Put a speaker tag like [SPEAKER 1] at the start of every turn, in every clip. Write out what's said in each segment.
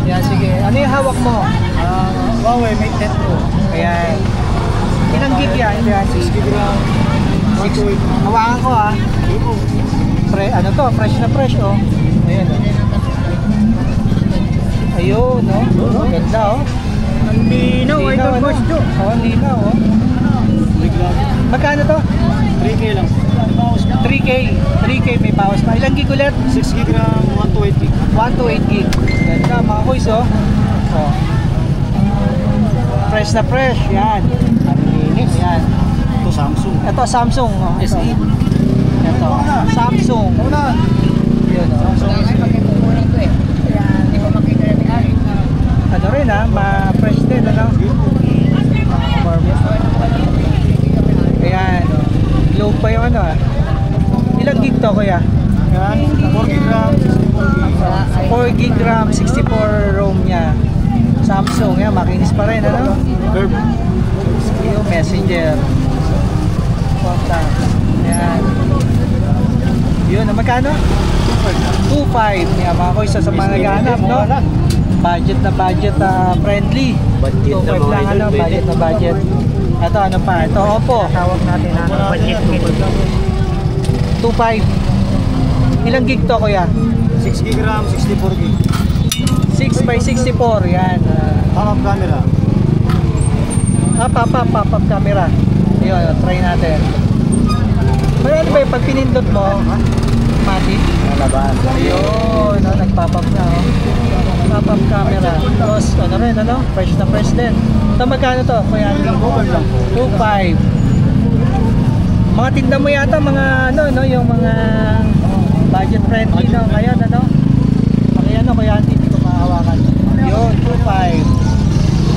[SPEAKER 1] Yan, sige. Ano yung hawak mo?
[SPEAKER 2] Huawei Mate 10 Pro.
[SPEAKER 1] Ayan. Ilang gig yan?
[SPEAKER 2] 6 GB RAM. 128.
[SPEAKER 1] Hawakan ko ah. Ano to? Fresh na fresh oh. Ayan oh. Ayun no? Ganda oh.
[SPEAKER 2] Ang linaw, idol boss do.
[SPEAKER 1] Oh, ang linaw oh. Magkano to?
[SPEAKER 2] 3K lang.
[SPEAKER 1] 3K may bawas pa. Ilang gig ulit?
[SPEAKER 2] 6 GB RAM, 128 gig.
[SPEAKER 1] 128 gig. Ganda mga boys oh. Oh. Fresh na fresh. Yan. Ang linis yan.
[SPEAKER 2] Ito Samsung.
[SPEAKER 1] Ito Samsung oh.
[SPEAKER 2] SE.
[SPEAKER 1] Ito Samsung. Yun oh. Ano rin ha, ma-fresh din ano. Ayan. Globe pa yung ano ah. Ilang gig to kuya?
[SPEAKER 2] Yan, 4 GB RAM,
[SPEAKER 1] 4 gig RAM, 64 ROM niya. Samsung, yan, makinis pa rin, ano?
[SPEAKER 2] Curve.
[SPEAKER 1] Yung Messenger. Contact. Yan. Yun, magkano? 2.5. Yan, mga koy, sa mga naghahanap, no? Budget na budget friendly. 2.5 lang, ano? Budget na budget. Ito, ano pa? Ito, Oppo. Tawag natin, ano? Budget 2.5. Ilang gig to, kuya?
[SPEAKER 2] 6 GB RAM, 64 gig.
[SPEAKER 1] 6x64, yan.
[SPEAKER 2] Pop-up camera.
[SPEAKER 1] Pop-up camera. Ayun, try natin. Mayroon ba yung pag pinindot mo, mati?
[SPEAKER 2] Nalabas.
[SPEAKER 1] Ayun, nag-pop-up na. Oh. Pop-up camera. Tapos, ano rin, ano? Fresh na fresh din. Ito, magkano to? Kuya, 2.5. Mga tinda mo yata, mga, ano, no? Yung mga budget friendly, no? Ngayon, ano? Kaya, ano, kuya, hindi ko mahawakan. Yun, 2.5.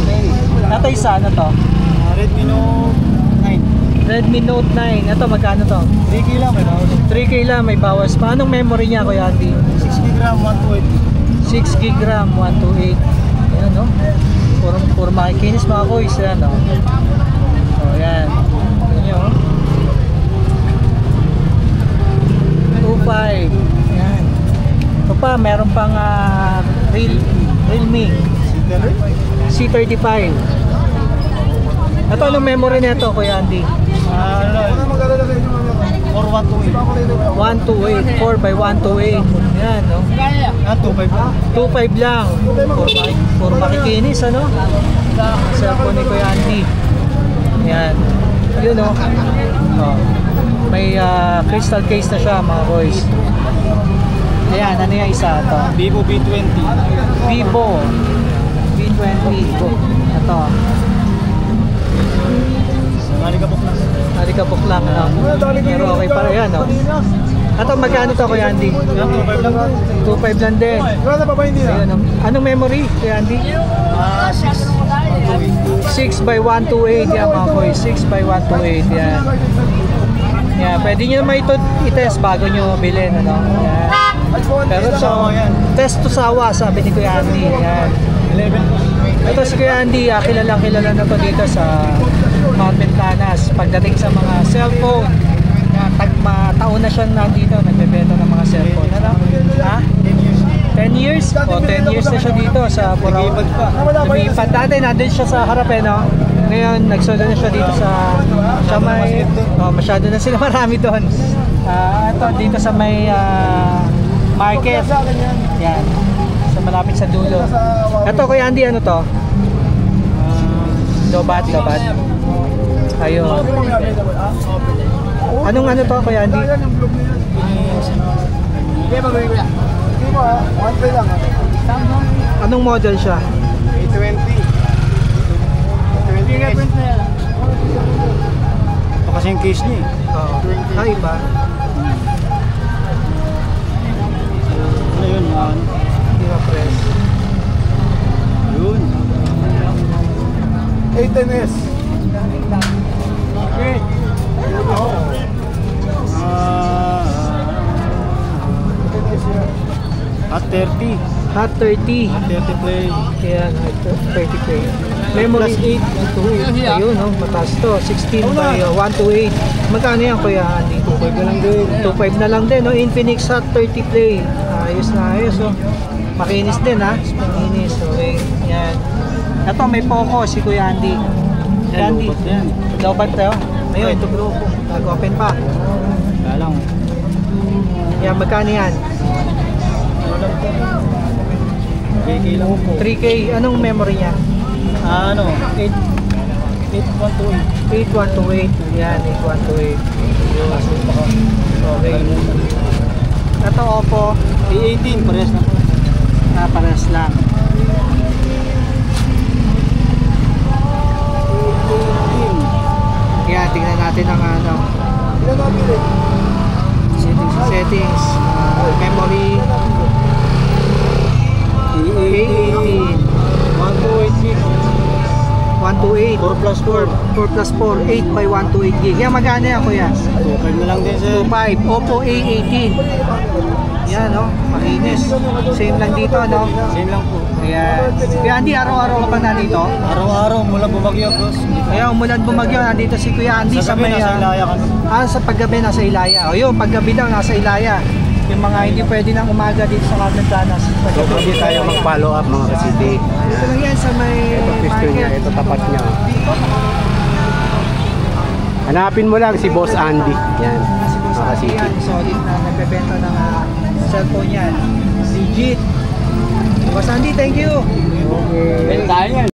[SPEAKER 1] Okay. Ito isa, ano to?
[SPEAKER 2] Redmi Note 9.
[SPEAKER 1] Redmi Note 9. Ito, magkano to?
[SPEAKER 2] 3K lang, may bawas.
[SPEAKER 1] 3K lang, may bawas pa. Anong memory niya, Kuya Andy?
[SPEAKER 2] 6 GB RAM, 128.
[SPEAKER 1] 6 gig RAM, 128. Ayan, no? Puro makikinis mga koys. Ayan, no? O, yan. Ayan nyo. 2.5. Ayan. Ito pa, meron pang Realme C35. Ito, anong memory nito, Kuya Andy? 128, 4x128. Yan, no?
[SPEAKER 2] 2.5 lang.
[SPEAKER 1] 2.5 lang. Puro makikinis, ano? Cellphone ni Kuya Andy. Yan. Yun, no? Oh. May crystal case na siya, mga boys. Ayan, ano yung isa? Ito.
[SPEAKER 2] Vivo V20.
[SPEAKER 1] Vivo V20. Ito. Nalikabok lang, no? Pero okay pa rin yan, no? Ito, magkano to, Kuya Andy?
[SPEAKER 2] 2.5 lang.
[SPEAKER 1] 2.5 lang din. Ayun, no? Anong memory, Kuya Andy? 6x128 yan, mga boys. 6x128 yan. Yan, pwede nyo naman ito i-test bago nyo bilhin, ano? Yan. Pero so, test to sawa, sabi ni Kuya Andy. Yan. 11. Ito si Kuya Andy, kilala na to dito sa Mountain Planas. Pagdating sa mga cellphone, taon na siyang nandito, nagbebenta ng mga cellphone. Ano? Ha? 10 years? O, 10 years na siya dito sa Burao. Lumipad. Dati nandun siya sa harap, eh, no? Ngayon, nagsunod na siya dito sa may... Oh, masyado na sila marami doon. Ito, dito sa may market. Yan. Sa malapit sa dulo. Ito, Kuya Andy, ano to? Lobat. Ayun. Anong ano to, Kuya Andy? Anong model siya?
[SPEAKER 2] A20. Ito kasi yung case niya, eh.
[SPEAKER 1] Oo. Ay, iba.
[SPEAKER 2] Ano yun, man?
[SPEAKER 1] Hindi ma-press.
[SPEAKER 2] Yun. A10s. Okay. Hot 30.
[SPEAKER 1] Hot 30.
[SPEAKER 2] Hot 30 play.
[SPEAKER 1] Kaya 30 play. Memory 8 ayun, no? Mataas to. 16 by 128. Magkano yan, Kuya Andy?
[SPEAKER 2] 2.5 na lang din.
[SPEAKER 1] 2.5 na lang din, no? Infinix Hot 30 play. Ayos na ayos, oh. Makinis din ha. Makinis. Okay. Yan. Ito may Poco si Kuya Andy. Kuya Andy.
[SPEAKER 2] Yan.
[SPEAKER 1] Lobat tayo. Ayun. Ito grupo. Nag-open pa.
[SPEAKER 2] Kaya lang.
[SPEAKER 1] Yan. Magkano yan?
[SPEAKER 2] Ano lang po? 3K lang po.
[SPEAKER 1] 3K. Anong memory niya?
[SPEAKER 2] Ano? 8128.
[SPEAKER 1] 8128. Yan. 8128. Okay. Ito Oppo.
[SPEAKER 2] A18. Parehas na po.
[SPEAKER 1] Pares lang. Yan, tingnan natin ang ano. Settings. Memory. A18. 128.
[SPEAKER 2] 4 plus 4.
[SPEAKER 1] 4 plus 4. 8 by 128 gig. Yan, magkano yan kuya?
[SPEAKER 2] 2.5 na lang din sir.
[SPEAKER 1] 25. Oppo A18. Yan, no? Makinis. Same lang dito, no?
[SPEAKER 2] Same lang po.
[SPEAKER 1] Ayan. Kaya Andy, araw-araw ka pa na dito?
[SPEAKER 2] Araw-araw mula bumagyo boss.
[SPEAKER 1] Kaya umulan bumagyo, nandito si Kuya Andy
[SPEAKER 2] Sa
[SPEAKER 1] sa
[SPEAKER 2] gabi
[SPEAKER 1] may...
[SPEAKER 2] nasa Ilaya kami.
[SPEAKER 1] sa paggabi nasa Ilaya. O yun, paggabi daw nasa Ilaya. Yung mga hindi pwede ng umaga dito sa Carmen Planas.
[SPEAKER 3] So pwede tayo mag-follow up mga ka-city.
[SPEAKER 1] Ito lang yan sa may
[SPEAKER 3] Ito pistol niya, ito tapat niya. Hanapin mo lang si Boss Andy. Yan,
[SPEAKER 1] Si Boss
[SPEAKER 3] mga
[SPEAKER 1] Andy
[SPEAKER 3] ka-city.
[SPEAKER 1] yan, solid na nagbebenta ng cellphone yan. Legit. Boss Andy, thank you.
[SPEAKER 3] Okay.
[SPEAKER 2] Bentahan yan.